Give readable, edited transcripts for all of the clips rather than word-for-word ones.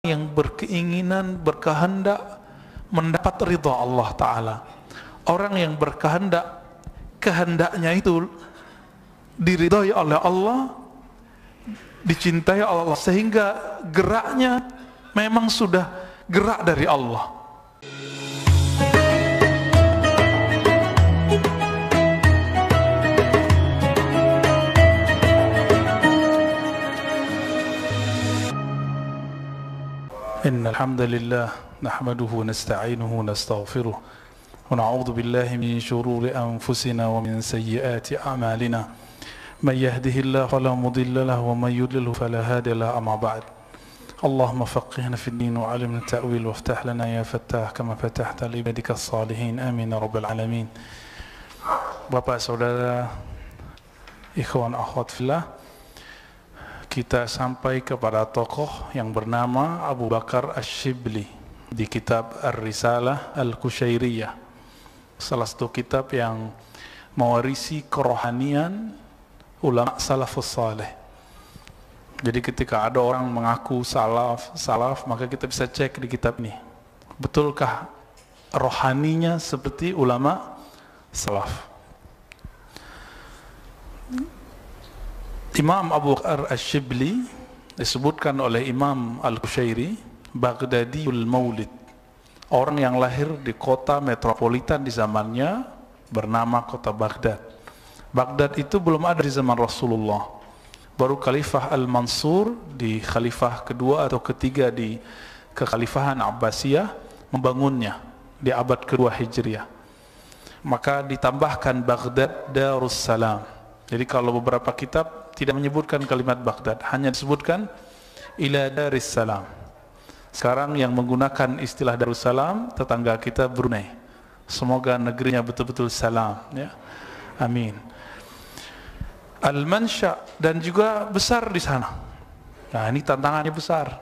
yang berkeinginan, berkehendak mendapat ridha Allah Ta'ala. Orang yang berkehendak, kehendaknya itu diridhai oleh Allah, dicintai oleh Allah, sehingga geraknya memang sudah gerak dari Allah. Innal hamdalillah nahmaduhu wa nasta'inuhu wa nastaghfiruh wa na'udzu billahi min shururi anfusina wa min sayyiati a'malina. Man yahdihillahu fala mudilla lahu wa man yudlil fala hadiya lahu. Amma ba'd. Allahumma faqqihna fid din wa 'allimna at-ta'wil waftah lana ya fattah kama fatahta li ibadika as-salihin. Amin ya rabbal alamin. Bapak saudara, ikhwan akhwat fillah, kita sampai kepada tokoh yang bernama Abu Bakar Asy-Syibli di kitab Ar-Risalah Al-Qushairiyah, salah satu kitab yang mewarisi kerohanian ulama salafus saleh. Jadi ketika ada orang mengaku salaf, maka kita bisa cek di kitab ini, betulkah rohaninya seperti ulama salaf. Imam Abu Bakar Asy-Syibli disebutkan oleh Imam Al-Qushairi Baghdadiul Maulid, orang yang lahir di kota metropolitan di zamannya bernama kota Baghdad. Baghdad itu belum ada di zaman Rasulullah, baru Khalifah Al-Mansur di khalifah kedua atau ketiga di kekhalifahan Abbasiyah membangunnya di abad kedua Hijriah. Maka ditambahkan Baghdad Darussalam. Jadi kalau beberapa kitab tidak menyebutkan kalimat Baghdad, hanya disebutkan ila Darussalam. Sekarang yang menggunakan istilah Darussalam tetangga kita Brunei. Semoga negerinya betul-betul salam, ya. Amin. Al-Mansha dan juga besar di sana. Nah, ini tantangannya besar.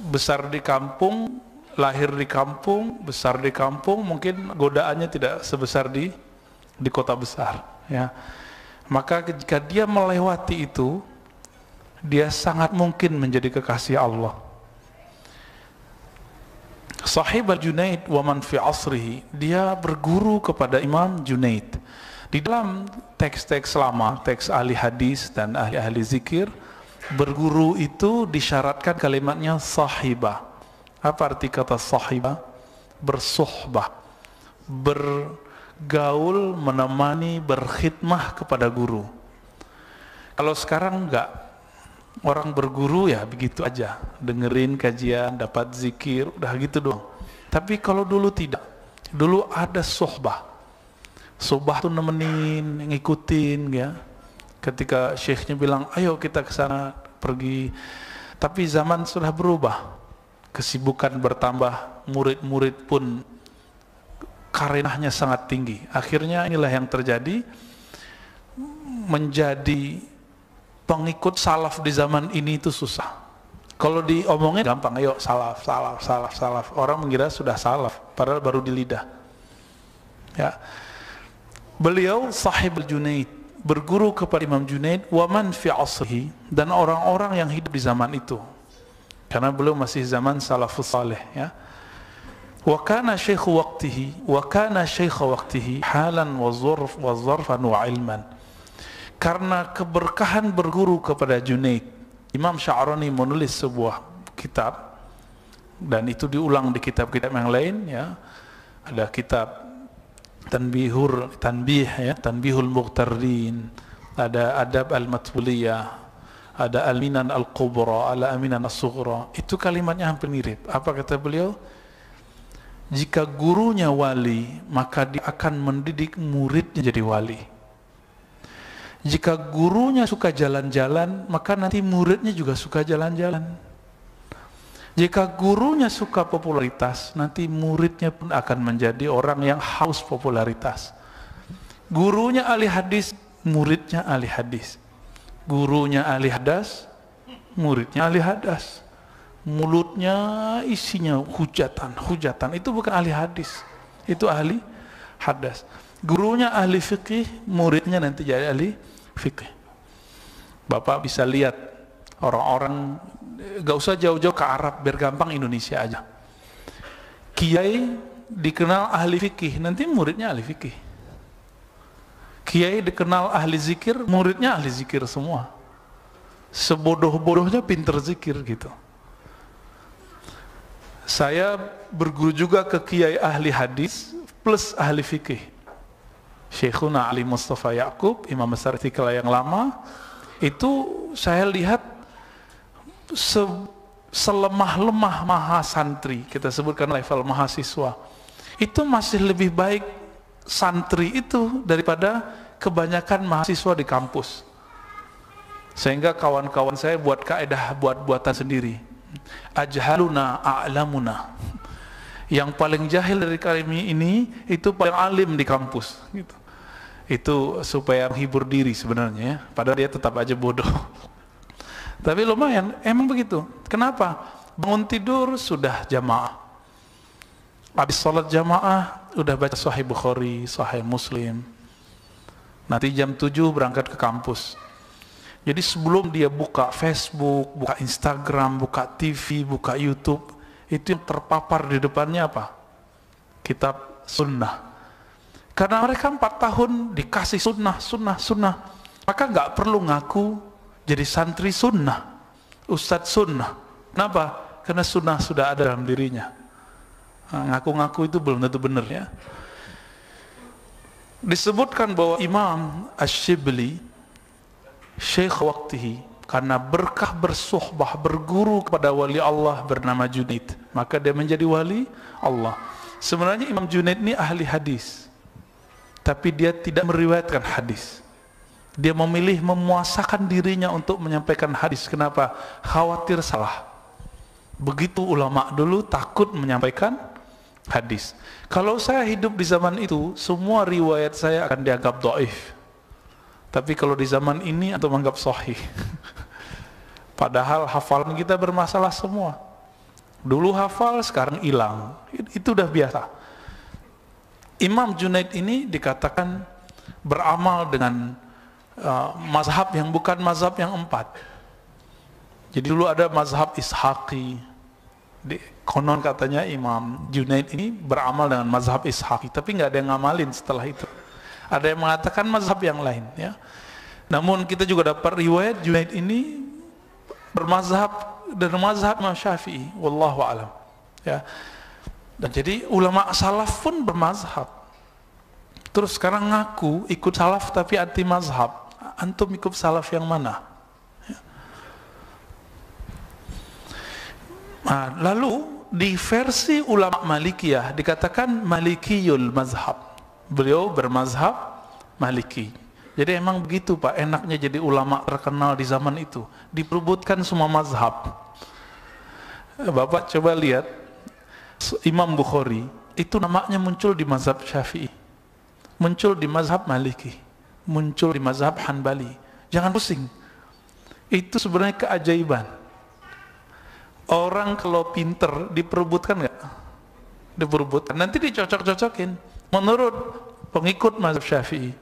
Besar di kampung, lahir di kampung, besar di kampung, mungkin godaannya tidak sebesar di kota besar, ya. Maka jika dia melewati itu, dia sangat mungkin menjadi kekasih Allah. Sahib al-Junaid wa man fi asrihi, dia berguru kepada Imam Junaid. Di dalam teks-teks lama, teks ahli hadis dan ahli zikir, berguru itu disyaratkan kalimatnya sahibah. Apa arti kata sahibah? Bersuhbah, bergaul, menemani, berkhidmah kepada guru. Kalau sekarang enggak, orang berguru ya begitu aja, dengerin kajian, dapat zikir, udah gitu doang. Tapi kalau dulu tidak, dulu ada suhbah. Suhbah tuh nemenin, ngikutin, ya. Ketika syekhnya bilang, ayo kita ke sana, pergi. Tapi zaman sudah berubah, kesibukan bertambah, murid-murid pun karenahnya sangat tinggi. Akhirnya inilah yang terjadi, menjadi pengikut salaf di zaman ini itu susah. Kalau diomongin gampang, ayo salaf. Orang mengira sudah salaf, padahal baru di lidah, ya. Beliau sahib al-Junaid, berguru kepada Imam Junaid wa man fi asrihi, dan orang-orang yang hidup di zaman itu, karena beliau masih zaman salafus saleh, ya. Wa kana syaikhu waqtihi halan wa zarfan wa ilman. Karena keberkahan berguru kepada Junaid, Imam Sya'rani menulis sebuah kitab, dan itu diulang di kitab-kitab yang lain, ya. Ada kitab Tanbihul Mughtarrin, ada Adab Al-Matbuliyah, ada Al-Minan Al-Kubra, Al-Aminan As-Sughra. Itu kalimatnya hampir mirip. Apa kata beliau? Jika gurunya wali, maka dia akan mendidik muridnya jadi wali. Jika gurunya suka jalan-jalan, maka nanti muridnya juga suka jalan-jalan. Jika gurunya suka popularitas, nanti muridnya pun akan menjadi orang yang haus popularitas. Gurunya ahli hadis, muridnya ahli hadis. Gurunya ahli hadas, muridnya ahli hadas. Mulutnya isinya hujatan. Itu bukan ahli hadis, itu ahli hadas. Gurunya ahli fikih, muridnya nanti jadi ahli fikih. Bapak bisa lihat Orang-orang gak usah jauh-jauh ke Arab, biar gampang Indonesia aja. Kiai dikenal ahli fikih, nanti muridnya ahli fikih. Kiai dikenal ahli zikir, muridnya ahli zikir semua. Sebodoh-bodohnya pinter zikir gitu. Saya berguru juga ke kiai ahli hadis plus ahli fikih. Syekhuna Ali Mustafa Ya'qub, Imam besar Istiqlal yang lama, itu saya lihat selemah-lemah mahasantri, kita sebutkan level mahasiswa, itu masih lebih baik santri itu daripada kebanyakan mahasiswa di kampus. Sehingga kawan-kawan saya buat kaidah buat-buatan sendiri. Ajhaluna a'lamuna. Yang paling jahil dari kami ini itu paling alim di kampus gitu. Itu supaya menghibur diri sebenarnya ya. Padahal dia tetap aja bodoh. Tapi lumayan, emang begitu. Kenapa? Bangun tidur sudah jamaah. Habis sholat jamaah udah baca Sahih Bukhari, Sahih Muslim. Nanti jam 7 berangkat ke kampus. Jadi sebelum dia buka Facebook, buka Instagram, buka TV, buka YouTube, itu yang terpapar di depannya apa? Kitab sunnah. Karena mereka 4 tahun dikasih sunnah. Maka nggak perlu ngaku jadi santri sunnah, ustadz sunnah. Kenapa? Karena sunnah sudah ada dalam dirinya. Ngaku-ngaku itu belum tentu benar ya. Disebutkan bahwa Imam Ash-Shibli Syekh waktihi, karena berkah bersuhbah berguru kepada wali Allah bernama Junaid, maka dia menjadi wali Allah. Sebenarnya Imam Junaid ini ahli hadis, tapi dia tidak meriwayatkan hadis. Dia memilih memuasakan dirinya untuk menyampaikan hadis. Kenapa? Khawatir salah. Begitu ulama dulu takut menyampaikan hadis. Kalau saya hidup di zaman itu, semua riwayat saya akan dianggap dhaif. Tapi kalau di zaman ini atau menganggap sahih. Padahal hafalan kita bermasalah semua. Dulu hafal, sekarang hilang. Itu udah biasa. Imam Junaid ini dikatakan beramal dengan mazhab yang bukan mazhab yang 4. Jadi dulu ada mazhab Ishaqi. Konon katanya Imam Junaid ini beramal dengan mazhab Ishaqi, tapi nggak ada yang ngamalin setelah itu. Ada yang mengatakan mazhab yang lain ya. Namun kita juga dapat riwayat Junaid ini bermazhab dan mazhab Imam Syafi'i, wallahu alam ya. Dan jadi ulama salaf pun bermazhab. Terus sekarang ngaku ikut salaf tapi anti mazhab. Antum ikut salaf yang mana? Ya. Nah, lalu di versi ulama Malikiyah dikatakan Malikiyul mazhab. Beliau bermazhab Maliki. Jadi emang begitu Pak, enaknya jadi ulama terkenal di zaman itu, diperebutkan semua mazhab. Bapak coba lihat Imam Bukhari, itu namanya muncul di mazhab Syafi'i, muncul di mazhab Maliki, muncul di mazhab Hanbali. Jangan pusing, itu sebenarnya keajaiban. Orang kalau pinter diperebutkan nggak? Diperebutkan, nanti dicocok-cocokin. Menurut pengikut mazhab Syafi'i,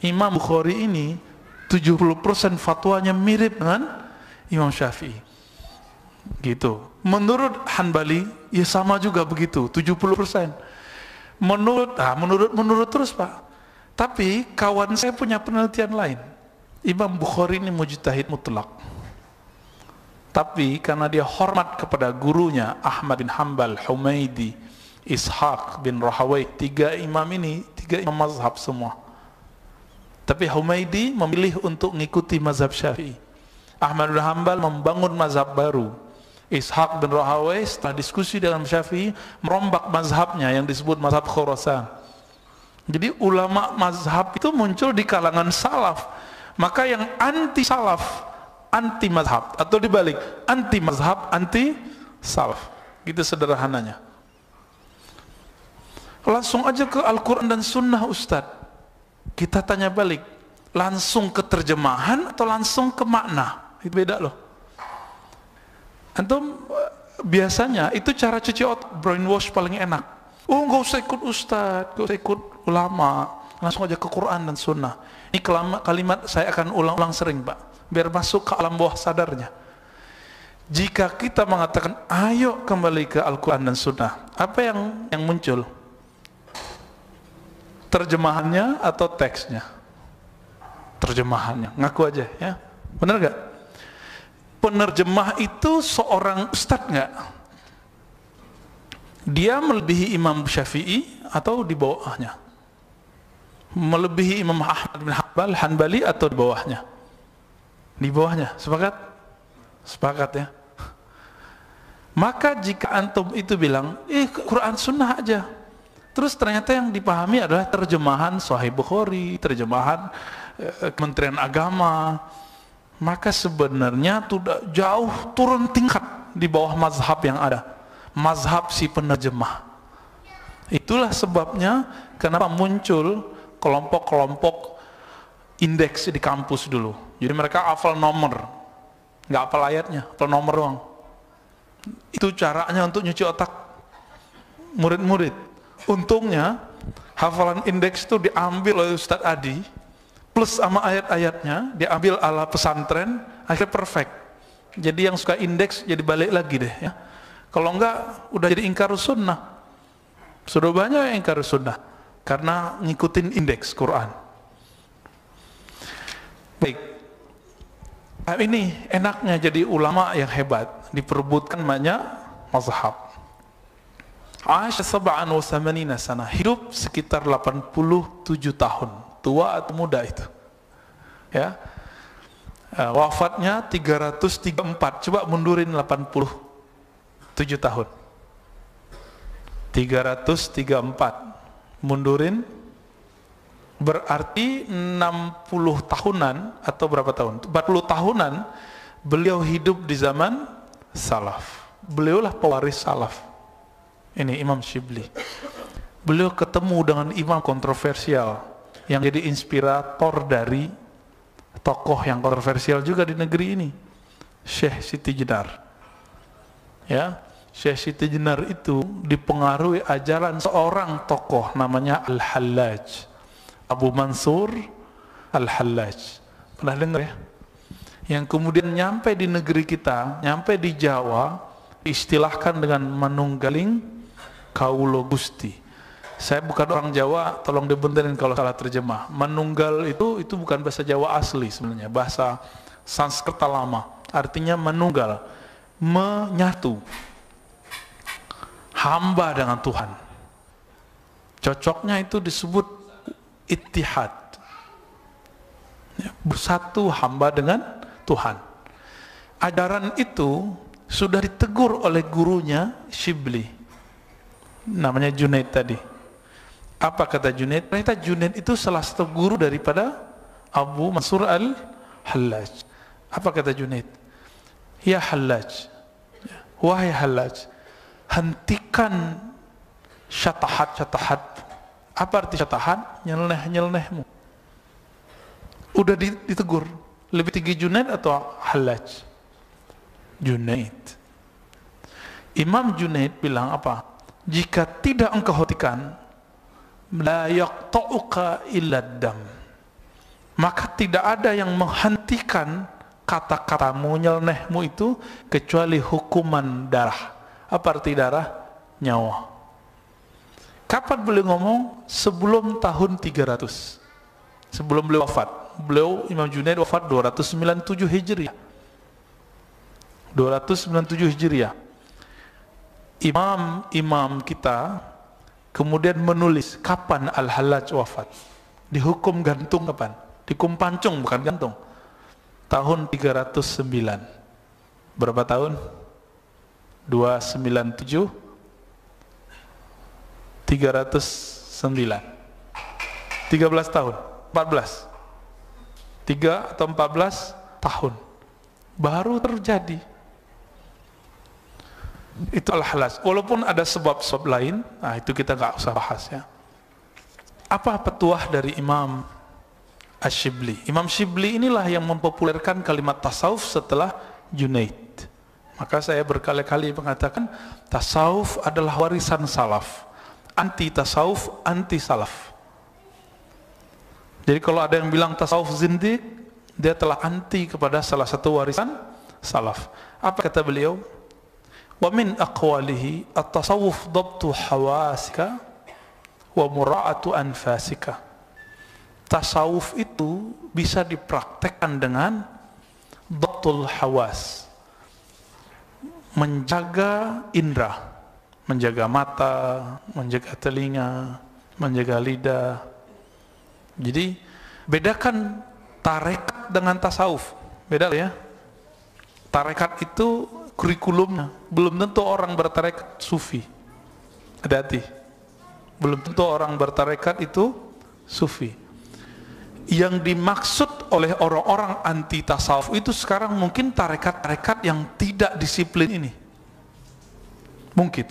Imam Bukhari ini 70% fatwanya mirip dengan Imam Syafi'i. Gitu. Menurut Hanbali, ya sama juga begitu, 70%. Menurut terus Pak. Tapi kawan saya punya penelitian lain. Imam Bukhari ini mujtahid mutlak. Tapi karena dia hormat kepada gurunya Ahmad bin Hanbal, Humaidi, Ishaq bin Rahawai, 3 imam ini, 3 imam mazhab semua. Tapi Humaidi memilih untuk mengikuti mazhab Syafi'i. Ahmad bin Hanbal membangun mazhab baru. Ishaq bin Rahawai setelah diskusi dengan Syafi'i merombak mazhabnya yang disebut mazhab Khurasan. Jadi ulama mazhab itu muncul di kalangan salaf. Maka yang anti salaf, anti mazhab, atau dibalik, anti mazhab, anti salaf. Gitu sederhananya. Langsung aja ke Al-Quran dan Sunnah Ustadz. Kita tanya balik, langsung ke terjemahan atau langsung ke makna? Itu beda loh. Antum biasanya itu cara cuci otak, brainwash paling enak. Oh nggak usah ikut Ustadz, nggak usah ikut ulama, langsung aja ke Quran dan Sunnah. Ini kalimat saya akan ulang-ulang sering Pak, biar masuk ke alam bawah sadarnya. Jika kita mengatakan ayo kembali ke Al-Quran dan Sunnah, apa yang muncul? Terjemahannya atau teksnya? Terjemahannya, ngaku aja ya. Benar gak? Penerjemah itu seorang ustadz gak? Dia melebihi Imam Syafi'i atau di bawahnya? Melebihi Imam Ahmad bin Hanbali atau di bawahnya? Di bawahnya, sepakat? Sepakat ya. Maka jika antum itu bilang, Quran Sunnah aja, terus ternyata yang dipahami adalah terjemahan Sahih Bukhari, terjemahan Kementerian Agama, maka sebenarnya sudah jauh turun tingkat di bawah mazhab yang ada, mazhab si penerjemah. Itulah sebabnya kenapa muncul kelompok-kelompok indeks di kampus dulu. Jadi mereka hafal nomor, nggak hafal ayatnya, hafal nomor doang. Itu caranya untuk nyuci otak murid-murid. Untungnya hafalan indeks itu diambil oleh Ustadz Adi plus sama ayat-ayatnya, diambil ala pesantren, akhirnya perfect. Jadi yang suka indeks jadi balik lagi deh ya. Kalau enggak udah jadi ingkar sunnah. Sudah banyak yang ingkar sunnah karena ngikutin indeks Quran. Baik, ini enaknya jadi ulama yang hebat, diperebutkan banyak mazhab. Aisyah 87 sana, hidup sekitar 87 tahun, tua atau muda itu ya. Wafatnya 334, coba mundurin 87 tahun, 334 mundurin berarti 60 tahunan atau berapa tahun? 40 tahunan beliau hidup di zaman salaf. Beliaulah pewaris salaf. Ini Imam Shibli. Beliau ketemu dengan imam kontroversial yang jadi inspirator dari tokoh yang kontroversial juga di negeri ini, Syekh Siti Jenar. Ya, Syekh Siti Jenar itu dipengaruhi ajaran seorang tokoh namanya Al-Hallaj, Abu Mansur Al-Hallaj. Pernah dengar ya? Yang kemudian nyampe di negeri kita, nyampe di Jawa, istilahkan dengan manunggaling kaulo Gusti. Saya bukan orang Jawa, tolong dibenerin kalau salah terjemah. Manunggal itu bukan bahasa Jawa asli sebenarnya, bahasa Sanskerta lama. Artinya manunggal, menyatu, hamba dengan Tuhan. Cocoknya itu disebut ittihad, bersatu hamba dengan Tuhan. Ajaran itu sudah ditegur oleh gurunya Shibli, namanya Junaid tadi. Apa kata Junaid? Ternyata Junaid itu salah satu guru daripada Abu Mansur Al-Hallaj. Apa kata Junaid? Ya Hallaj, wahai Hallaj, hentikan syatahat-syatahat. Apa arti syatahat? Nyeleneh-nyelenehmu. Udah ditegur. Lebih tinggi Junaid atau Hallaj? Junaid. Imam Junaid bilang apa? Jika tidak engkau hentikan, la yaqta'uka illa dam, maka tidak ada yang menghentikan kata-katamu, nyelenehmu itu kecuali hukuman darah. Apa arti darah? Nyawa. Kapan beliau ngomong? Sebelum tahun 300, sebelum beliau wafat. Beliau Imam Junaid wafat 297 Hijriah. 297 Hijriah. Imam kita kemudian menulis kapan Al-Hallaj wafat. Dihukum gantung kapan? Dihukum pancung, bukan gantung. Tahun 309. Berapa tahun? 297 309. 13 tahun, 14. 3 atau 14 tahun baru terjadi. Itu Al-Hallaj. Walaupun ada sebab-sebab lain, nah itu kita nggak usah bahas ya. Apa petuah dari Imam Ash-Shibli? Imam Shibli inilah yang mempopulerkan kalimat tasawuf setelah Junaid. Maka saya berkali-kali mengatakan tasawuf adalah warisan salaf. Anti tasawuf, anti salaf. Jadi kalau ada yang bilang tasawuf zindik, dia telah anti kepada salah satu warisan salaf. Apa kata beliau? Wa min aqwalihi at-tasawuf dhabtu hawasika wa mura'atu anfasika. Tasawuf itu bisa dipraktekkan dengan dhabtul hawas, menjaga indera, menjaga mata, menjaga telinga, menjaga lidah. Jadi bedakan tarekat dengan tasawuf, beda ya. Tarekat itu kurikulumnya, belum tentu orang bertarekat sufi. Hati-hati, belum tentu orang bertarekat itu sufi. Yang dimaksud oleh orang-orang anti tasawuf itu sekarang mungkin tarekat-tarekat yang tidak disiplin ini, mungkin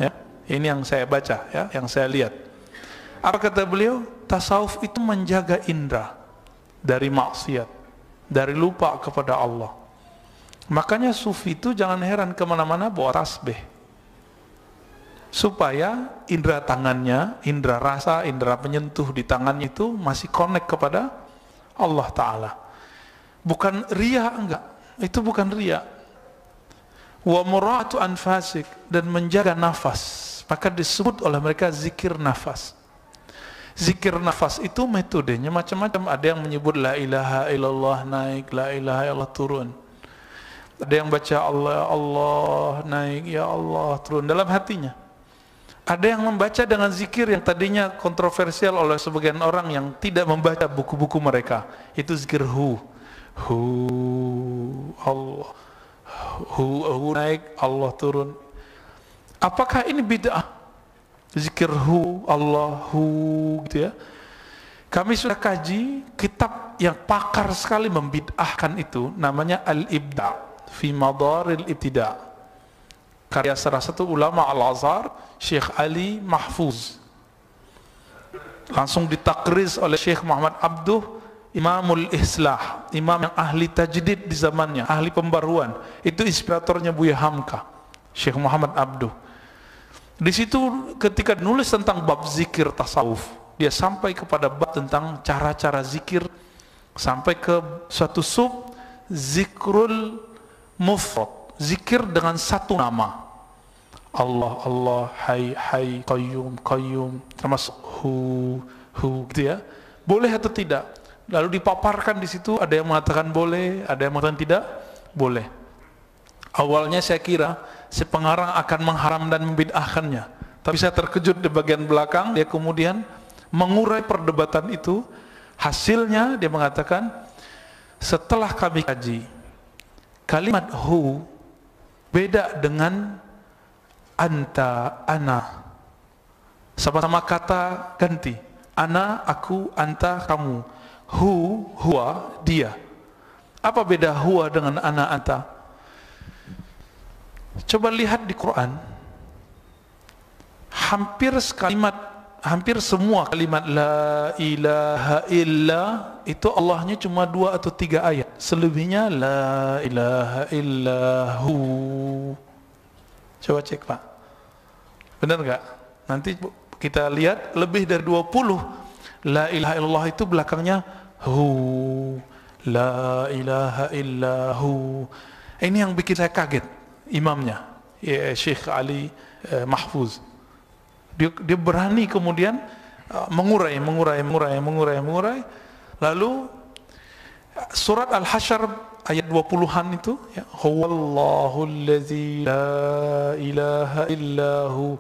ya. Ini yang saya baca ya, yang saya lihat. Apa kata beliau? Tasawuf itu menjaga indera dari maksiat, dari lupa kepada Allah. Makanya sufi itu jangan heran kemana-mana bawa tasbih, supaya indera tangannya, indera rasa, indera penyentuh di tangannya itu masih connect kepada Allah Ta'ala. Bukan riya, enggak, itu bukan riya. Wa mura'atu anfasik, dan menjaga nafas, maka disebut oleh mereka zikir nafas. Zikir nafas itu metodenya macam-macam. Ada yang menyebut la ilaha illallah naik, la ilaha illallah turun. Ada yang baca Allah, Allah naik, ya Allah turun dalam hatinya. Ada yang membaca dengan zikir yang tadinya kontroversial oleh sebagian orang yang tidak membaca buku-buku mereka. Itu zikir hu, Allah, hu naik, Allah turun. Apakah ini bid'ah? Zikir hu, Allah, hu, gitu ya. Kami sudah kaji kitab yang pakar sekali membid'ahkan itu, namanya Al-Ibda' fi Madaril Ibtida', karya salah satu ulama Al-Azhar, Syekh Ali Mahfuz, langsung ditakriz oleh Syekh Muhammad Abduh, Imamul Islah, imam yang ahli tajdid di zamannya, ahli pembaruan. Itu inspiratornya Buya Hamka, Syekh Muhammad Abduh. Di situ ketika nulis tentang bab zikir tasawuf, dia sampai kepada bab tentang cara-cara zikir, sampai ke suatu sub zikrul mufrad, zikir dengan satu nama. Allah, Allah, Hai, Hai, Qayyum, Qayyum, termasuk hu, gitu ya. Boleh atau tidak? Lalu dipaparkan di situ, ada yang mengatakan boleh, ada yang mengatakan tidak boleh. Awalnya saya kira si pengarang akan mengharam dan membid'ahkannya, tapi saya terkejut di bagian belakang, dia kemudian mengurai perdebatan itu. Hasilnya dia mengatakan, setelah kami kaji, kalimat hu beda dengan anta, ana, sama-sama kata ganti. Ana, aku, anta, kamu. Hu, huwa, dia. Apa beda huwa dengan ana, anta? Coba lihat di Quran, hampir semua kalimat la ilaha illa itu Allahnya cuma 2 atau 3 ayat. Selebihnya la ilaha illahu. Coba cek Pak, benar nggak? Nanti kita lihat lebih dari 20 la ilaha illallah itu belakangnya hu, la ilaha illahu. Ini yang bikin saya kaget. Imamnya ya, Syekh Ali Mahfuz, dia berani kemudian mengurai. Lalu surat Al-Hasyr ayat 20-an itu ya, huwallahu allazi la ilaha illahu.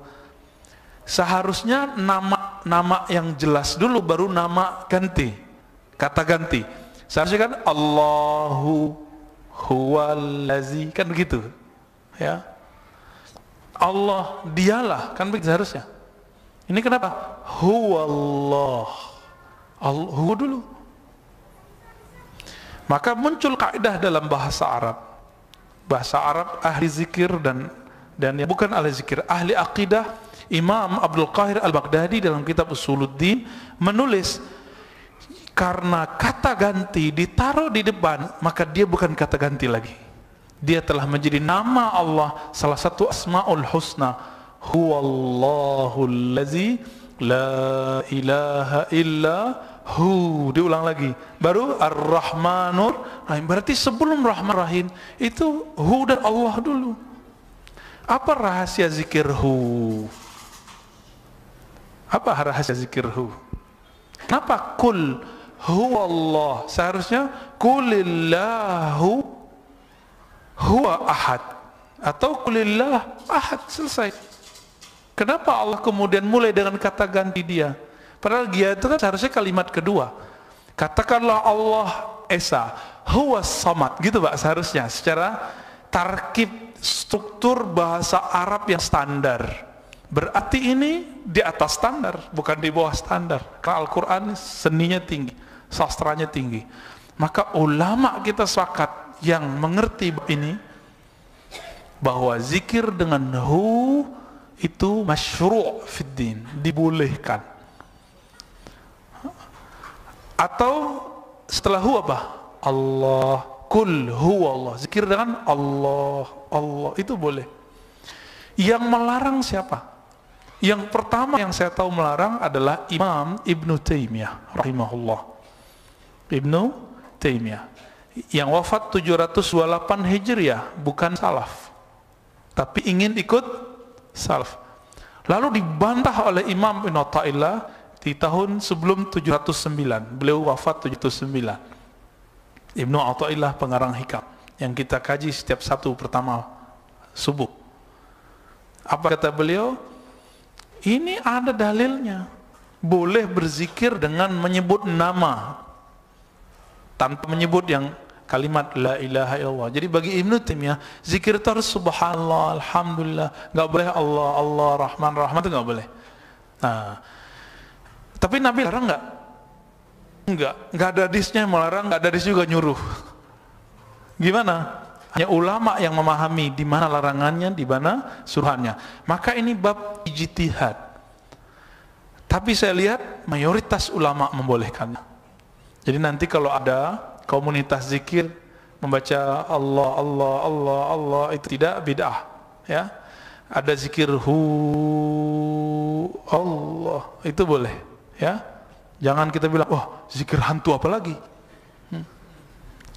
Seharusnya nama yang jelas dulu, baru nama ganti, kata ganti. Seharusnya kan Allahu huwallazi, kan begitu ya, Allah dialah, kan begitu seharusnya. Ini kenapa huwallah, Allah dulu. Maka muncul kaidah dalam bahasa Arab ahli zikir dan yang bukan ahli zikir, ahli akidah. Imam Abdul Qahir Al-Baghdadi dalam kitab Usuluddin menulis, karena kata ganti ditaruh di depan, maka dia bukan kata ganti lagi, dia telah menjadi nama Allah, salah satu asmaul husna, huwallahu allazi la ilaha illa diulang lagi. Baru Ar-Rahmanur Rahim. Berarti sebelum Rahman Rahim itu hu dan Allah dulu. Apa rahasia zikir hu? Apa rahasia zikir hu? Kenapa kul huwallah? Seharusnya kulillahu huwa ahad atau kulillah ahad, selesai. Kenapa Allah kemudian mulai dengan kata ganti dia? Padahal dia itu kan seharusnya kalimat kedua. Katakanlah Allah Esa, huwa samad, gitu Pak, seharusnya secara tarkib struktur bahasa Arab yang standar. Berarti ini di atas standar, bukan di bawah standar. Karena Al-Quran seninya tinggi, sastranya tinggi. Maka ulama kita sepakat yang mengerti ini bahwa zikir dengan hu itu masyru' fid din, dibolehkan. Atau setelah hu apa? Allah, kul huwa Allah, zikir dengan Allah, Allah itu boleh. Yang melarang siapa? Yang pertama yang saya tahu melarang adalah Imam Ibnu Taimiyah rahimahullah. Ibnu Taimiyah yang wafat 728 Hijriah, bukan salaf, tapi ingin ikut salaf. Lalu dibantah oleh Imam Ibn Atta'illah di tahun sebelum 709, beliau wafat 709. Ibnu Atta'illah pengarang Hikam yang kita kaji setiap Sabtu pertama subuh. Apa kata beliau? Ini ada dalilnya, boleh berzikir dengan menyebut nama tanpa menyebut yang kalimat la ilaha illallah. Jadi bagi Ibnu Taimiyah, zikir itu harus subhanallah, alhamdulillah, nggak boleh Allah, Allah, Rahman, Rahman, itu nggak boleh. Nah, tapi Nabi larang nggak? Nggak ada hadisnya yang melarang, nggak ada hadis juga nyuruh. Gimana? Hanya ulama yang memahami di mana larangannya, di mana suruhannya. Maka ini bab ijtihad. Tapi saya lihat mayoritas ulama membolehkannya. Jadi nanti kalau ada komunitas zikir membaca Allah, Allah, Allah, Allah, itu tidak bid'ah, ya. Ada zikir hu Allah, itu boleh, ya. Jangan kita bilang, wah zikir hantu apa lagi?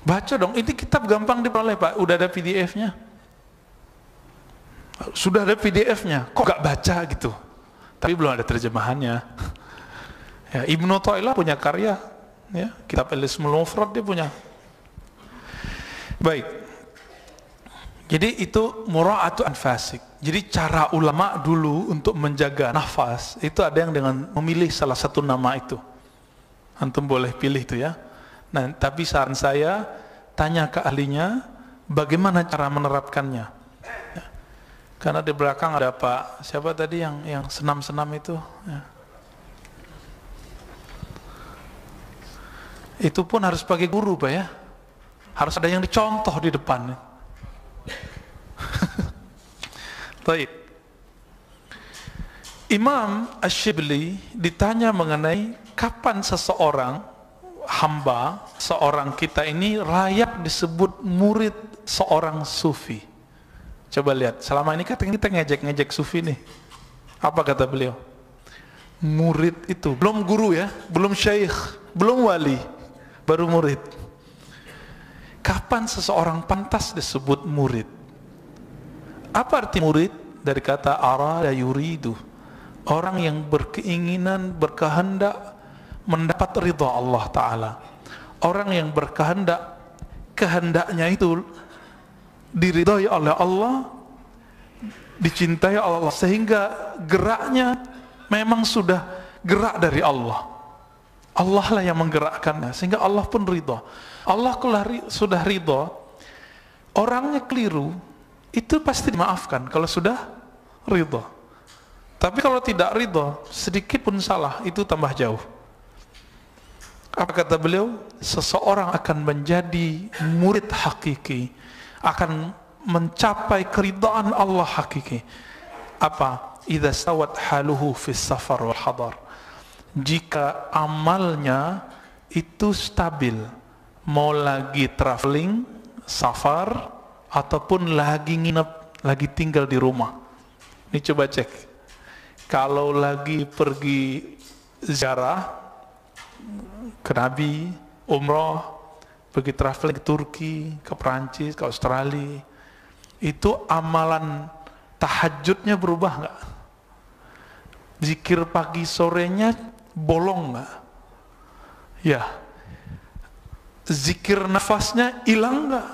Baca dong, ini kitab gampang diperoleh Pak, udah ada PDF-nya. Sudah ada PDF-nya, kok gak baca gitu? Tapi belum ada terjemahannya. Ya, Ibnu Atta'illah punya karya, ya, kitab Al-Ismul Mufrad dia punya. Baik. Jadi itu mura'atu anfasik. Jadi cara ulama dulu untuk menjaga nafas itu ada yang dengan memilih salah satu nama itu. Antum boleh pilih itu ya. Nah, tapi saran saya tanya ke ahlinya bagaimana cara menerapkannya. Ya. Karena di belakang ada Pak siapa tadi yang senam-senam itu. Ya. Itu pun harus pakai guru Pak ya. Harus ada yang dicontoh di depan. Baik. Imam Asy-Syibli ditanya mengenai kapan seseorang hamba, seorang kita ini layak disebut murid seorang sufi. Coba lihat, selama ini kan kita ngejek-ngejek sufi nih. Apa kata beliau? Murid itu, belum guru ya, belum syekh, belum wali, baru murid. Kapan seseorang pantas disebut murid? Apa arti murid? Dari kata arada yuridu, orang yang berkeinginan, berkehendak mendapat ridha Allah Ta'ala. Orang yang berkehendak, kehendaknya itu diridhai oleh Allah, dicintai oleh Allah, sehingga geraknya memang sudah gerak dari Allah. Allah lah yang menggerakkannya, sehingga Allah pun ridha. Allah kalau sudah ridha, orangnya keliru, itu pasti dimaafkan kalau sudah ridha. Tapi kalau tidak ridha, sedikit pun salah, itu tambah jauh. Apa kata beliau? Seseorang akan menjadi murid hakiki, akan mencapai keridhaan Allah hakiki. Apa? Idza stawat haluhu fis safar wal hadar. Jika amalnya itu stabil, mau lagi traveling, safar, ataupun lagi nginep, lagi tinggal di rumah. Ini coba cek. Kalau lagi pergi ziarah, ke Nabi, umroh, pergi traveling ke Turki, ke Perancis, ke Australia, itu amalan tahajudnya berubah nggak? Zikir pagi sorenya bolong nggak? Ya. Zikir nafasnya hilang nggak?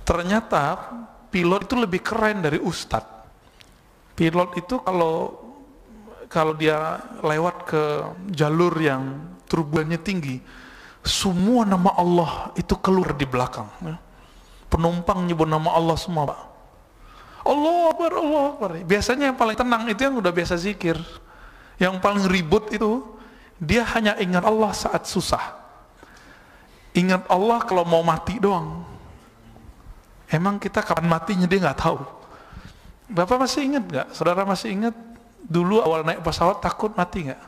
Ternyata pilot itu lebih keren dari ustadz. Pilot itu kalau dia lewat ke jalur yang turbulennya tinggi, semua nama Allah itu keluar di belakang. Penumpang nyebut nama Allah semua, Pak. Allah Akbar, Allah Akbar. Biasanya yang paling tenang itu yang udah biasa zikir. Yang paling ribut itu dia hanya ingat Allah saat susah. Ingat Allah kalau mau mati doang. Emang kita kapan matinya dia nggak tahu. Bapak masih ingat nggak? Saudara masih ingat dulu awal naik pesawat takut mati nggak?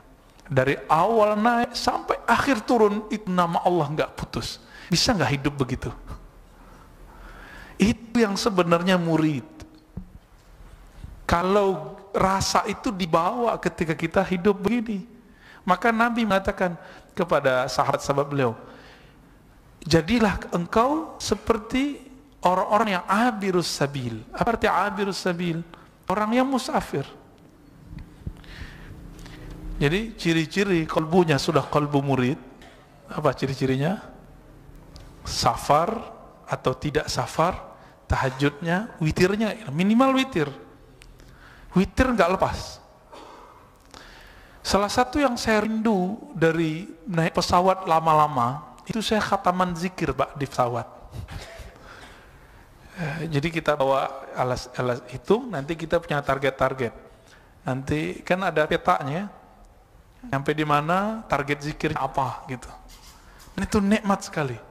Dari awal naik sampai akhir turun itu nama Allah nggak putus. Bisa nggak hidup begitu? Itu yang sebenarnya murid. Kalau rasa itu dibawa ketika kita hidup begini, maka Nabi mengatakan kepada sahabat-sahabat beliau, jadilah engkau seperti orang-orang yang abirus sabil. Apa arti abirus sabil? Orang yang musafir. Jadi ciri-ciri kalbunya sudah kalbu murid. Apa ciri-cirinya? Safar atau tidak safar, tahajudnya, witirnya minimal witir. Witir nggak lepas. Salah satu yang saya rindu dari naik pesawat lama-lama itu saya khataman zikir, Pak, di pesawat. Jadi kita bawa alas hitung, nanti kita punya target-target. Nanti kan ada petanya, sampai di mana target zikirnya apa gitu. Dan itu nikmat sekali.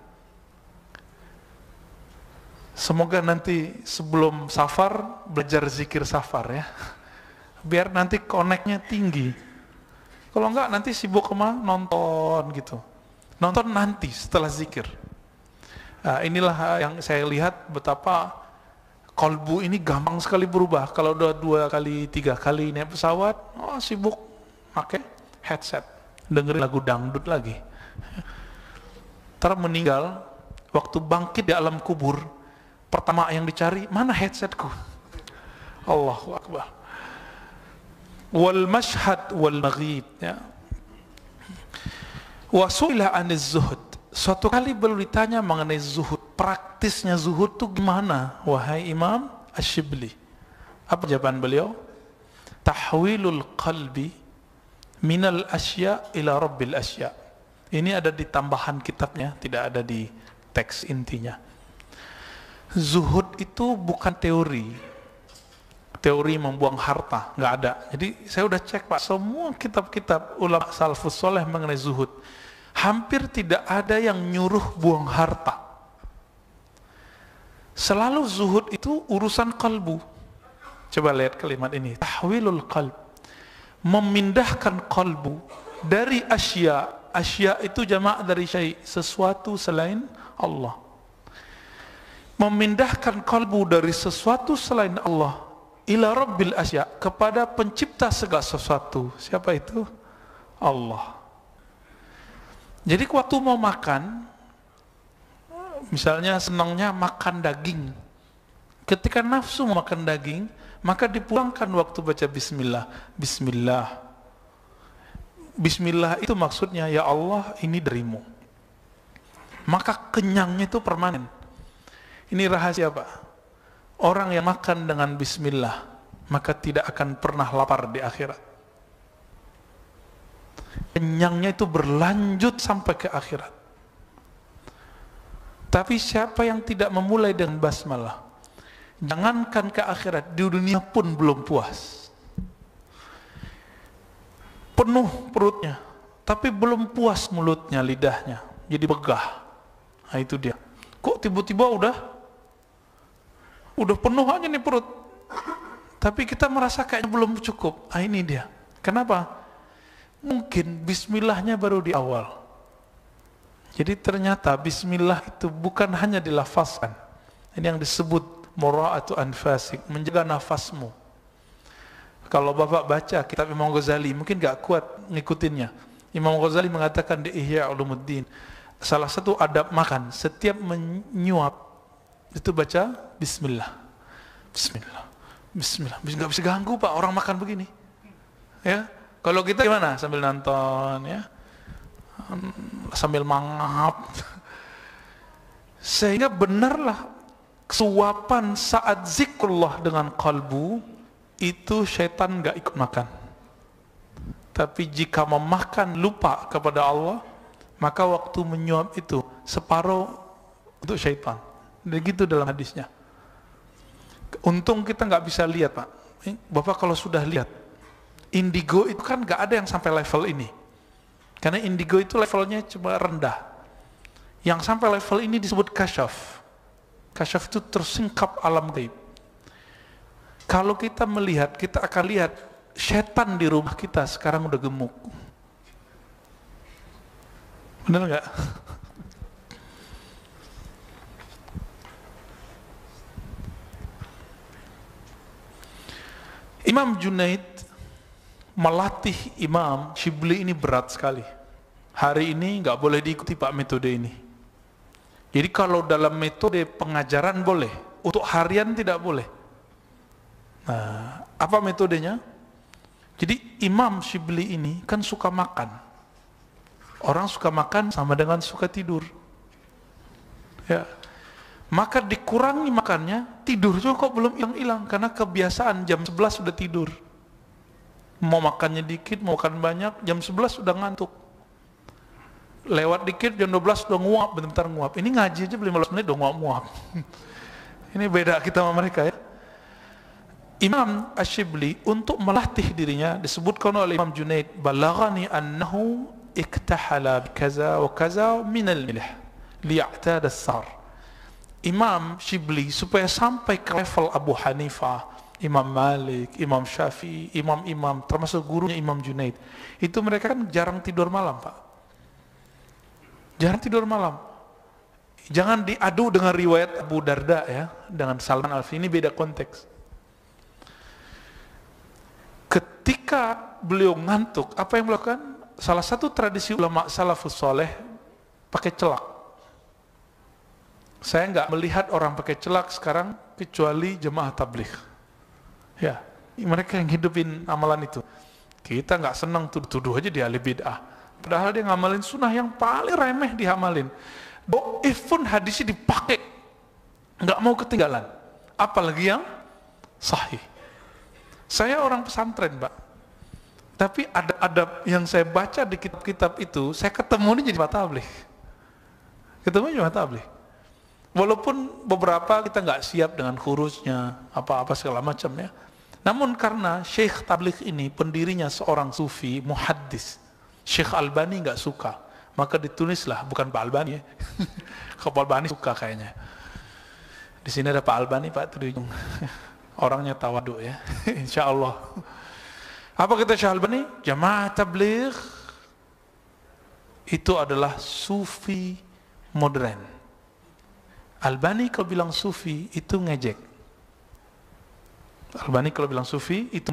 Semoga nanti sebelum safar belajar zikir safar ya, biar nanti connect-nya tinggi. Kalau enggak nanti sibuk sama nonton gitu. Nonton nanti setelah zikir. Nah, inilah yang saya lihat betapa kolbu ini gampang sekali berubah. Kalau udah 2 kali, 3 kali naik pesawat, sibuk pakai headset, dengerin lagu dangdut lagi. Ntar meninggal, waktu bangkit di alam kubur, pertama yang dicari, mana headsetku? Allahu Akbar. Wal mashhad wal maghib ya. Wa su'ila 'aniz zuhud. Suatu kali beliau ditanya mengenai zuhud, praktisnya zuhud itu gimana wahai Imam Asy-Syibli? Apa jawaban beliau? Tahwilul qalbi minal asya ila rabbil asya. Ini ada di tambahan kitabnya, tidak ada di teks intinya. Zuhud itu bukan teori membuang harta, nggak ada. Jadi saya udah cek, Pak, semua kitab-kitab ulama salafus soleh mengenai zuhud, hampir tidak ada yang nyuruh buang harta. Selalu zuhud itu urusan kalbu. Coba lihat kalimat ini, tahwilul qalb, memindahkan kalbu dari asya. Asya itu jamak dari syai', sesuatu selain Allah. Memindahkan kalbu dari sesuatu selain Allah ila rabbil asya, kepada pencipta segala sesuatu. Siapa itu? Allah. Jadi waktu mau makan, misalnya senangnya makan daging, ketika nafsu mau makan daging, maka dipulangkan waktu baca bismillah. Bismillah, bismillah itu maksudnya, ya Allah ini darimu. Maka kenyangnya itu permanen. Ini rahasia, Pak. Orang yang makan dengan bismillah, maka tidak akan pernah lapar di akhirat. Kenyangnya itu berlanjut sampai ke akhirat. Tapi siapa yang tidak memulai dengan basmalah, jangankan ke akhirat, di dunia pun belum puas. Penuh perutnya, tapi belum puas mulutnya, lidahnya, jadi begah. Nah itu dia. Kok tiba-tiba udah penuh aja nih perut, tapi kita merasa kayaknya belum cukup. Ah ini dia. Kenapa? Mungkin bismillahnya baru di awal. Jadi ternyata bismillah itu bukan hanya dilafazkan. Ini yang disebut mura'atu anfasik, menjaga nafasmu. Kalau Bapak baca kitab Imam Ghazali, mungkin gak kuat ngikutinnya. Imam Ghazali mengatakan di Ihya Ulumuddin, salah satu adab makan, setiap menyuap itu baca Bismillah, Bismillah, Bismillah. Nggak bisa ganggu Pak orang makan begini. Ya, kalau kita gimana? Sambil nonton, ya, sambil mangap. Sehingga benarlah suapan saat zikrullah dengan kalbu itu syaitan nggak ikut makan. Tapi jika memakan lupa kepada Allah, maka waktu menyuap itu separuh untuk syaitan. Begitu dalam hadisnya. Untung kita nggak bisa lihat Pak. Bapak kalau sudah lihat, indigo itu kan nggak ada yang sampai level ini. Karena indigo itu levelnya cuma rendah. Yang sampai level ini disebut kasyaf. Kasyaf itu tersingkap alam gaib. Kalau kita melihat, kita akan lihat setan di rumah kita sekarang udah gemuk. Benar nggak? Imam Junaid melatih Imam Shibli ini berat sekali. Hari ini nggak boleh diikuti Pak metode ini. Jadi kalau dalam metode pengajaran boleh, untuk harian tidak boleh. Nah, apa metodenya? Jadi Imam Shibli ini kan suka makan. Orang suka makan sama dengan suka tidur. Ya. Maka dikurangi makannya, tidurnya kok belum hilang-hilang karena kebiasaan jam 11 sudah tidur. Mau makannya dikit, mau makan banyak, jam 11 sudah ngantuk. Lewat dikit jam 12 sudah nguap, bentar-bentar nguap. Ini ngaji aja 15 menit udah nguap-nguap. Ini beda kita sama mereka ya. Imam Ash-Shibli untuk melatih dirinya disebutkan oleh Imam Junaid, balaghani annahu iktahala bikaza wa kaza min al-milh liya'tada as-sar. Imam Shibli supaya sampai ke level Abu Hanifah, Imam Malik, Imam Syafi'i, imam-imam termasuk gurunya Imam Junaid, itu mereka kan jarang tidur malam Pak. Jarang tidur malam. Jangan diadu dengan riwayat Abu Darda ya, dengan Salman Al-Farisi, ini beda konteks. Ketika beliau ngantuk, apa yang melakukan? Salah satu tradisi ulama salafus soleh pakai celak. Saya nggak melihat orang pakai celak sekarang kecuali jemaah tabligh. Ya, mereka yang hidupin amalan itu. Kita nggak senang tuduh aja dia ahli bid'ah. Padahal dia ngamalin sunnah yang paling remeh dihamalin. Do'if pun hadisnya dipakai, nggak mau ketinggalan. Apalagi yang sahih. Saya orang pesantren, Pak. Tapi adab yang saya baca di kitab-kitab itu, saya ketemu ini jadi tabligh. Ketemu jadi tabligh. Walaupun beberapa kita nggak siap dengan hurufnya, apa-apa segala macam ya. Namun karena Syekh tabligh ini pendirinya seorang sufi, muhaddis, Syekh Albani nggak suka, maka ditulislah, bukan Pak Albani ya. Kalau Pak Albani suka kayaknya. Di sini ada Pak Albani, Pak di ujung. Orangnya tawaduk ya, insya Allah. Apa kata Syekh Albani? Jamaah tabligh itu adalah sufi modern. Albani kalau bilang sufi itu ngejek. Albani kalau bilang sufi itu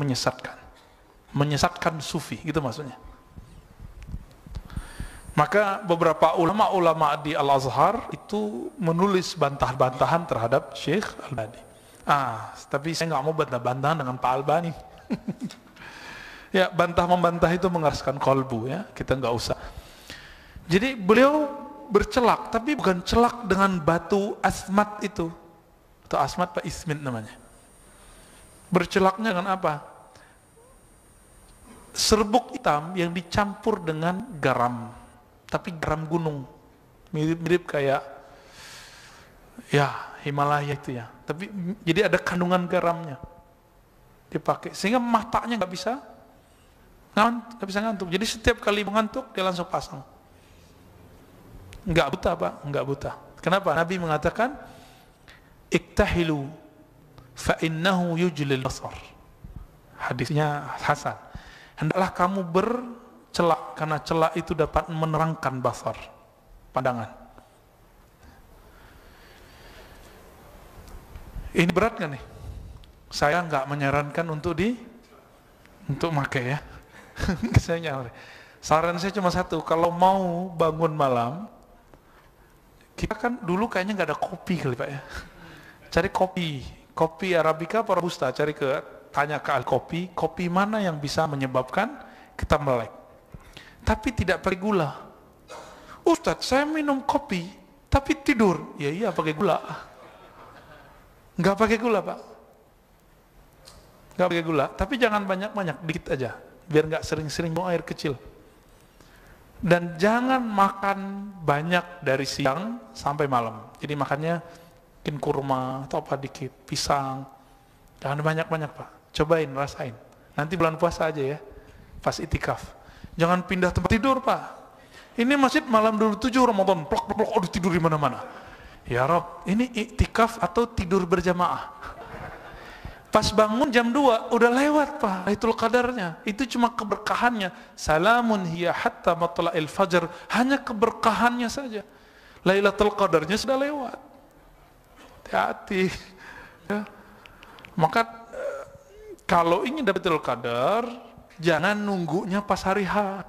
menyesatkan sufi, gitu maksudnya. Maka beberapa ulama-ulama di Al-Azhar itu menulis bantah-bantahan terhadap Syekh Albani. Tapi saya nggak mau bantah-bantahan dengan Pak Albani. Ya, bantah-membantah itu mengeraskan kolbu ya, kita nggak usah. Jadi beliau bercelak, tapi bukan celak dengan batu asmat itu, atau asmat Pak Ismit namanya. Bercelaknya dengan apa? Serbuk hitam yang dicampur dengan garam, tapi garam gunung, mirip-mirip kayak ya Himalaya itu ya. Tapi jadi ada kandungan garamnya dipakai, sehingga matanya nggak bisa ngantuk. Jadi setiap kali mengantuk dia langsung pasang. Nggak buta Pak, nggak buta. Kenapa? Nabi mengatakan, iktahilu fa innahu yujlil basar. Hadisnya hasan. Hendaklah kamu bercelak karena celak itu dapat menerangkan basar, pandangan. Ini berat kan nih? Saya nggak menyarankan untuk pakai ya. Saya nyawer. Saran saya cuma satu, kalau mau bangun malam, kita kan dulu kayaknya nggak ada kopi kali Pak ya. Cari kopi Arabica apa Robusta, tanya ke ahli kopi mana yang bisa menyebabkan kita melek. Tapi tidak pakai gula. Ustadz, saya minum kopi, tapi tidur. Ya iya pakai gula. Nggak pakai gula Pak. Nggak pakai gula, tapi jangan banyak-banyak, dikit aja. Biar nggak sering-sering buang air kecil. Dan jangan makan banyak dari siang sampai malam. Jadi makannya mungkin kurma atau apa dikit, pisang. Jangan banyak-banyak Pak. Cobain, rasain. Nanti bulan puasa aja ya, pas itikaf. Jangan pindah tempat tidur Pak. Ini masjid malam dulu 7 Ramadan, plok, aduh tidur di mana-mana. Ya Rob, ini itikaf atau tidur berjamaah? Pas bangun jam 2, udah lewat Pak, Lailatul Qadarnya. Itu cuma keberkahannya. Salamun hiya hatta matla'il fajr. Hanya keberkahannya saja. Lailatul Qadarnya sudah lewat. Hati-hati. Ya. Maka kalau ingin dapat Lailatul Qadar, jangan nunggunya pas hari H.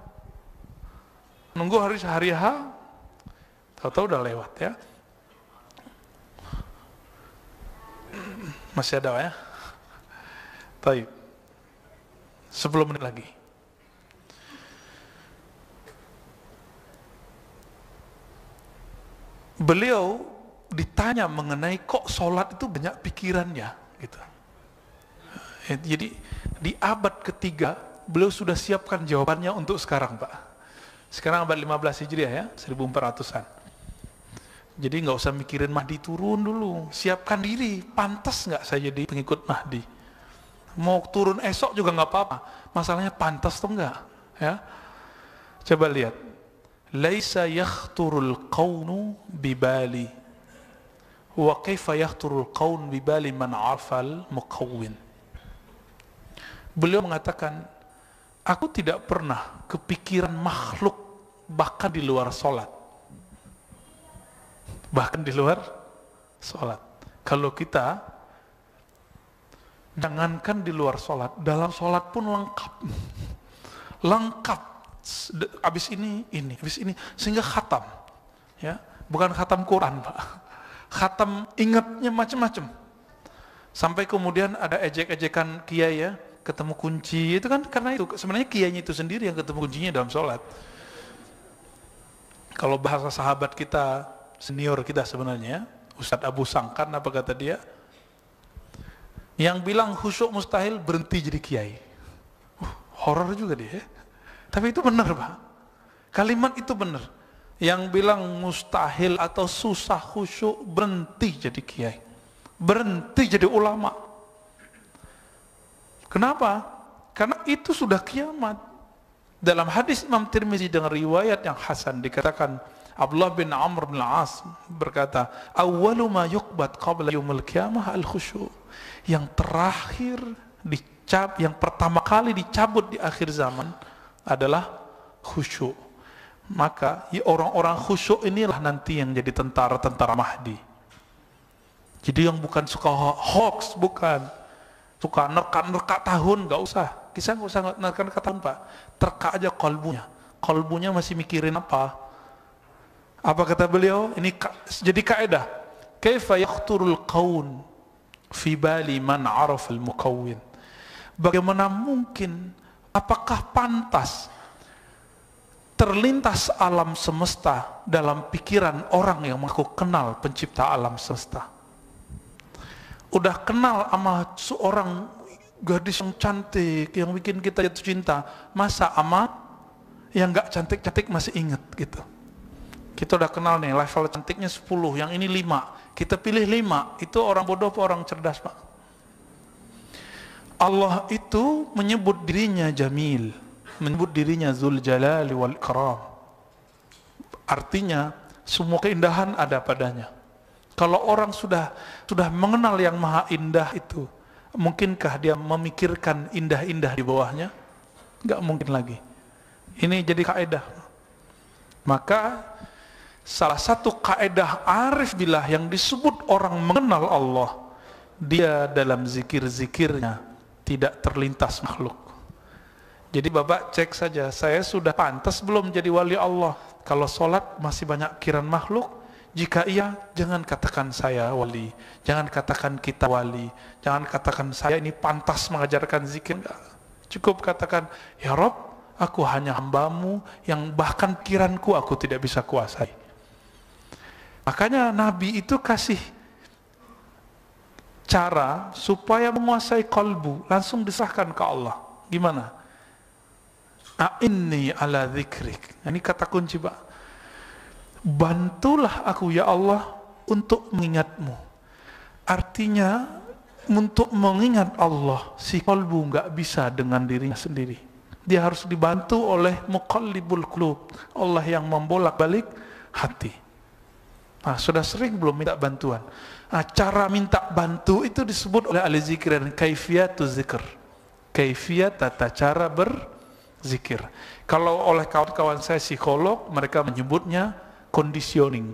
Nunggu hari H, tahu-tahu udah lewat ya. Masih ada ya? Baik. 10 menit lagi. Beliau ditanya mengenai kok sholat itu banyak pikirannya gitu. Jadi di abad ketiga beliau sudah siapkan jawabannya untuk sekarang Pak. Sekarang abad 15 Hijriah ya, 1400-an. Jadi nggak usah mikirin Mahdi turun dulu, siapkan diri, pantas nggak saya jadi pengikut Mahdi? Mau turun esok juga nggak apa-apa, masalahnya pantas tuh nggak? Ya, coba lihat. Laisa yakhturul qaunu bibali, wa kaifa yakhturul qaun bibali man arfal muqawwin. Beliau mengatakan, aku tidak pernah kepikiran makhluk bahkan di luar sholat. Bahkan di luar sholat. Kalau kita, jangankan di luar sholat, dalam sholat pun lengkap. Lengkap. Habis ini, sehingga khatam. Ya, bukan khatam Quran Pak. Khatam ingatnya macam-macam. Sampai kemudian ada ejek-ejekan kiai ya, ketemu kunci, itu kan karena itu sebenarnya kiainya itu sendiri yang ketemu kuncinya dalam sholat. Kalau bahasa sahabat kita, senior kita sebenarnya, Ustadz Abu Sangkan, apa kata dia? Yang bilang khusyuk mustahil berhenti jadi kiai. Horor juga dia. Tapi itu benar Pak. Kalimat itu benar. Yang bilang mustahil atau susah khusyuk berhenti jadi kiai. Berhenti jadi ulama. Kenapa? Karena itu sudah kiamat. Dalam hadis Imam Tirmizi dengan riwayat yang hasan dikatakan, Abdullah bin Amr bin Al-As berkata, awwalu ma yuqbad qabla yaumil qiyamah al-khusyu'. Yang terakhir yang pertama kali dicabut di akhir zaman adalah khusyuk. Maka orang-orang khusyuk inilah nanti yang jadi tentara-tentara Mahdi. Jadi yang bukan suka hoax, bukan suka nerka-nerka tahun, nggak usah. Kisah nggak usah nerka-nerka tahun Pak. Terka aja kolbunya. Kolbunya masih mikirin apa? Apa kata beliau? Ini jadi kaidah. Kaifa yakhturul qaun fi bali man arafal mukawwin. Bagaimana mungkin, apakah pantas terlintas alam semesta dalam pikiran orang yang mengaku kenal pencipta alam semesta? Udah kenal sama seorang gadis yang cantik, yang bikin kita jatuh cinta, masa sama yang gak cantik-cantik masih inget gitu? Kita udah kenal nih, level cantiknya 10, yang ini 5, kita pilih 5, itu orang bodoh apa orang cerdas Pak? Allah itu menyebut dirinya Jamil, menyebut dirinya Dzul Jalali wal Ikram. Artinya semua keindahan ada padanya. Kalau orang sudah mengenal yang maha indah itu, mungkinkah dia memikirkan indah-indah di bawahnya? Enggak mungkin lagi. Ini jadi kaidah. Maka salah satu kaidah arif billah yang disebut orang mengenal Allah, dia dalam zikir-zikirnya tidak terlintas makhluk. Jadi Bapak cek saja, saya sudah pantas belum jadi wali Allah? Kalau sholat masih banyak kiraan makhluk, jika iya, jangan katakan saya wali, jangan katakan kita wali, jangan katakan saya ini pantas mengajarkan zikir. Cukup katakan, ya Rob, aku hanya hambamu yang bahkan pikiranku aku tidak bisa kuasai. Makanya Nabi itu kasih cara supaya menguasai kalbu, langsung diserahkan ke Allah. Gimana? A'inni ala dzikrik. Ini kata kunci, Pak. Bantulah aku ya Allah untuk mengingatmu. Artinya untuk mengingat Allah, si kalbu nggak bisa dengan dirinya sendiri. Dia harus dibantu oleh muqallibul qulub, Allah yang membolak-balik hati. Nah, sudah sering belum minta bantuan? Nah, cara minta bantu itu disebut oleh ahli zikir dan kaifiyatuz zikr. Kaifiyat tata cara berzikir. Kalau oleh kawan-kawan saya psikolog, mereka menyebutnya conditioning.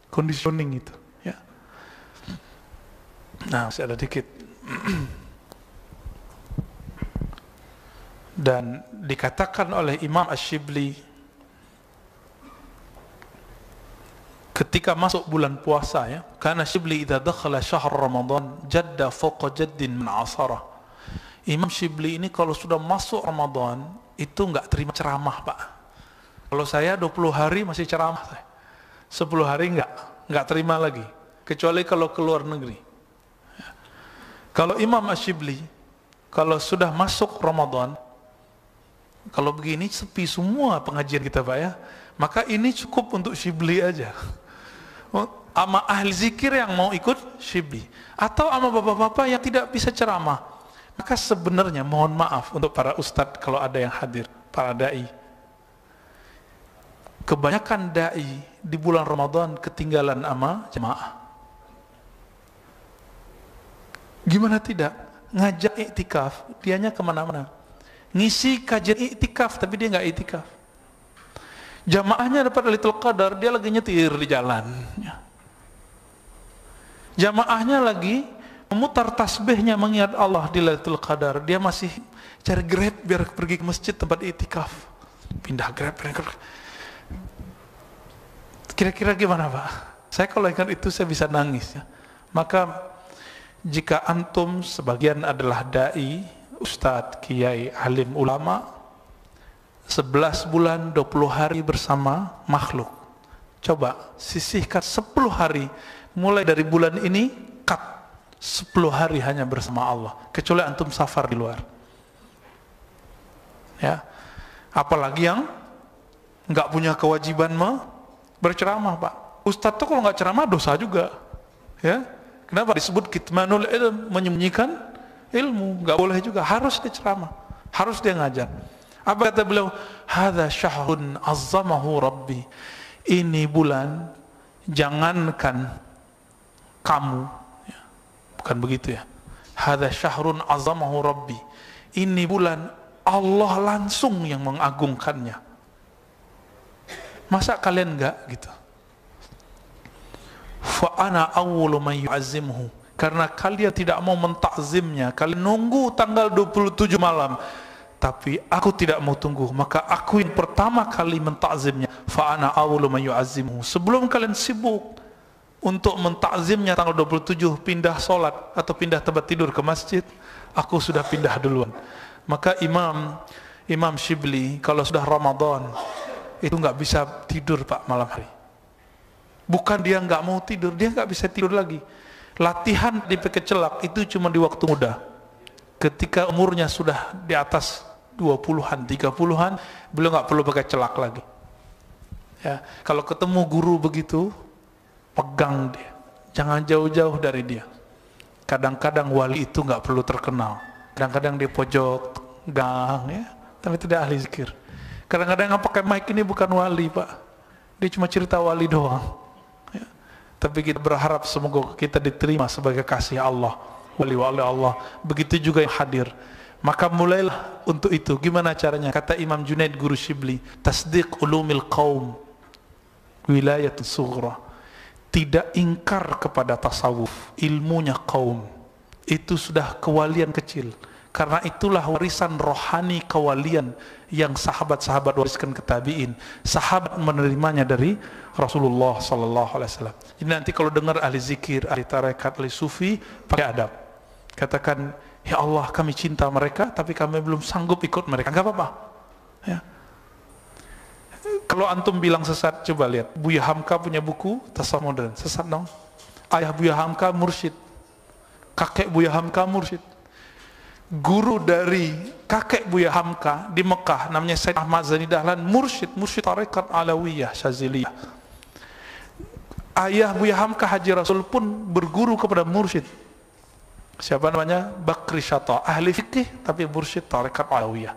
Conditioning itu, ya. Nah, masih ada dikit. Dan dikatakan oleh Imam Ash-Shibli ketika masuk bulan puasa, ya, karena Shibli idza dakhala syahr Ramadan jadda fawqa jaddin min asara. Imam Shibli ini kalau sudah masuk Ramadan itu enggak terima ceramah, Pak. Kalau saya 20 hari masih ceramah, 10 hari enggak terima lagi, kecuali kalau keluar negeri. Kalau Imam Ash-Shibli kalau sudah masuk Ramadan, kalau begini sepi semua pengajian kita, Pak, ya, maka ini cukup untuk Shibli aja. Ama ahli zikir yang mau ikut Shibli, atau ama bapak-bapak yang tidak bisa ceramah, maka sebenarnya mohon maaf untuk para ustadz kalau ada yang hadir, para dai. Kebanyakan dai di bulan Ramadan ketinggalan ama jemaah. Gimana tidak? Ngajak iktikaf, dianya kemana-mana. Ngisi kajian iktikaf, tapi dia nggak iktikaf. Jamaahnya dapat Lailatul Qadar, dia lagi nyetir di jalan. Jamaahnya lagi memutar tasbihnya mengingat Allah di Lailatul Qadar, dia masih cari Grab biar pergi ke masjid tempat iktikaf. Pindah Grab. Kira-kira gimana, Pak? Saya kalau ingat itu saya bisa nangis, ya. Maka jika antum sebagian adalah dai, ustadz, kiai, alim, ulama, 11 bulan 20 hari bersama makhluk, coba sisihkan 10 hari mulai dari bulan ini, cut 10 hari hanya bersama Allah, kecuali antum safar di luar, ya. Apalagi yang nggak punya kewajiban berceramah, Pak. Ustadz tuh kalau nggak ceramah dosa juga, ya. Kenapa disebut kitmanul ilm, menyembunyikan ilmu? Nggak boleh juga, harus dia ceramah, harus dia ngajar. Apa kata beliau? Hadza syahrun azzamahu rabbi. Ini bulan, jangankan kamu, ya, bukan begitu, ya. Hadza syahrun azzamahu rabbi. Ini bulan Allah langsung yang mengagungkannya. Masa kalian enggak gitu? Fa ana awwalu man yu'azzimhu. Karena kalian tidak mau mentakzimnya, kalian nunggu tanggal 27 malam. Tapi aku tidak mau tunggu, maka aku yang pertama kali mentakzimnya. Fa ana awwalu man yu'azzimhu. Sebelum kalian sibuk untuk mentakzimnya tanggal 27, pindah sholat atau pindah tempat tidur ke masjid, aku sudah pindah duluan. Maka Imam Shibli kalau sudah Ramadan itu nggak bisa tidur, Pak, malam hari. Bukan dia nggak mau tidur, dia nggak bisa tidur lagi. Latihan di pekecelak itu cuma di waktu muda. Ketika umurnya sudah di atas 20-an, 30-an, beliau nggak perlu pakai celak lagi. Ya, kalau ketemu guru begitu, pegang dia, jangan jauh-jauh dari dia. Kadang-kadang wali itu nggak perlu terkenal. Kadang-kadang di pojok gang, ya, tapi tidak ahli zikir. Kadang-kadang yang pakai mic ini bukan wali, Pak. Dia cuma cerita wali doang. Tapi kita berharap semoga kita diterima sebagai kasih Allah, wali-wali Allah. Begitu juga yang hadir. Maka mulailah untuk itu. Gimana caranya? Kata Imam Junaid guru Shibli, tasdiq ulumil qaum wilayatun sughra. Tidak ingkar kepada tasawuf, ilmunya kaum. Itu sudah kewalian kecil. Karena itulah warisan rohani kewalian yang sahabat-sahabat wariskan ke tabi'in. Sahabat menerimanya dari Rasulullah sallallahu alaihi wasallam. Jadi nanti kalau dengar ahli zikir, ahli tarekat, ahli sufi, pakai adab. Katakan, ya Allah kami cinta mereka, tapi kami belum sanggup ikut mereka. Enggak apa-apa. Ya. Kalau antum bilang sesat, coba lihat. Buya Hamka punya buku Tasawuf Modern. Sesat dong. Ayah Buya Hamka mursyid. Kakek Buya Hamka mursyid. Guru dari kakek Buya Hamka di Mekah namanya Said Ahmad Zani Dahlan, mursyid tarekat Alawiyah Syaziliyah. Ayah Buya Hamka Haji Rasul pun berguru kepada mursyid. Siapa namanya? Bakri Syata, ahli fikih tapi mursyid tarekat Alawiyah.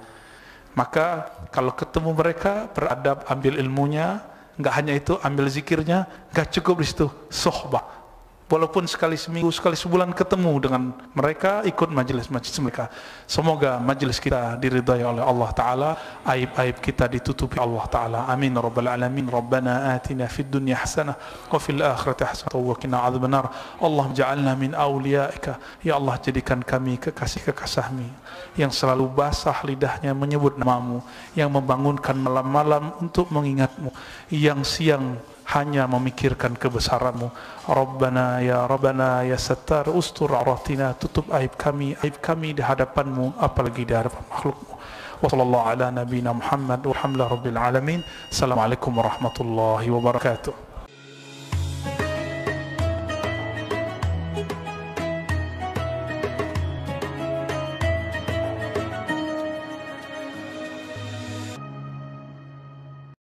Maka kalau ketemu mereka, beradab, ambil ilmunya. Nggak hanya itu, ambil zikirnya. Nggak cukup di situ, sohbah. Walaupun sekali seminggu, sekali sebulan ketemu dengan mereka, ikut majelis-majelis mereka. Semoga majelis kita diridhai oleh Allah Ta'ala, aib-aib kita ditutupi Allah Ta'ala. Amin Rabbal Alamin. Rabbana atina fid dunya hasanah wa fil akhirati hasanah wa qina adzabannar. Allah ja'alna min awliyaika. Ya Allah, jadikan kami kekasih-kekasihmu yang selalu basah lidahnya menyebut namamu, yang membangunkan malam-malam untuk mengingatmu, yang siang hanya memikirkan kebesaranmu. Rabbana ya Sattar, ustur auratina, tutup aib kami di hadapanmu, apalagi di hadapan makhlukmu. Wa sallallahu ala nabiyina Muhammad walhamdulillahi rabbil alamin. Assalamualaikum warahmatullahi wabarakatuh.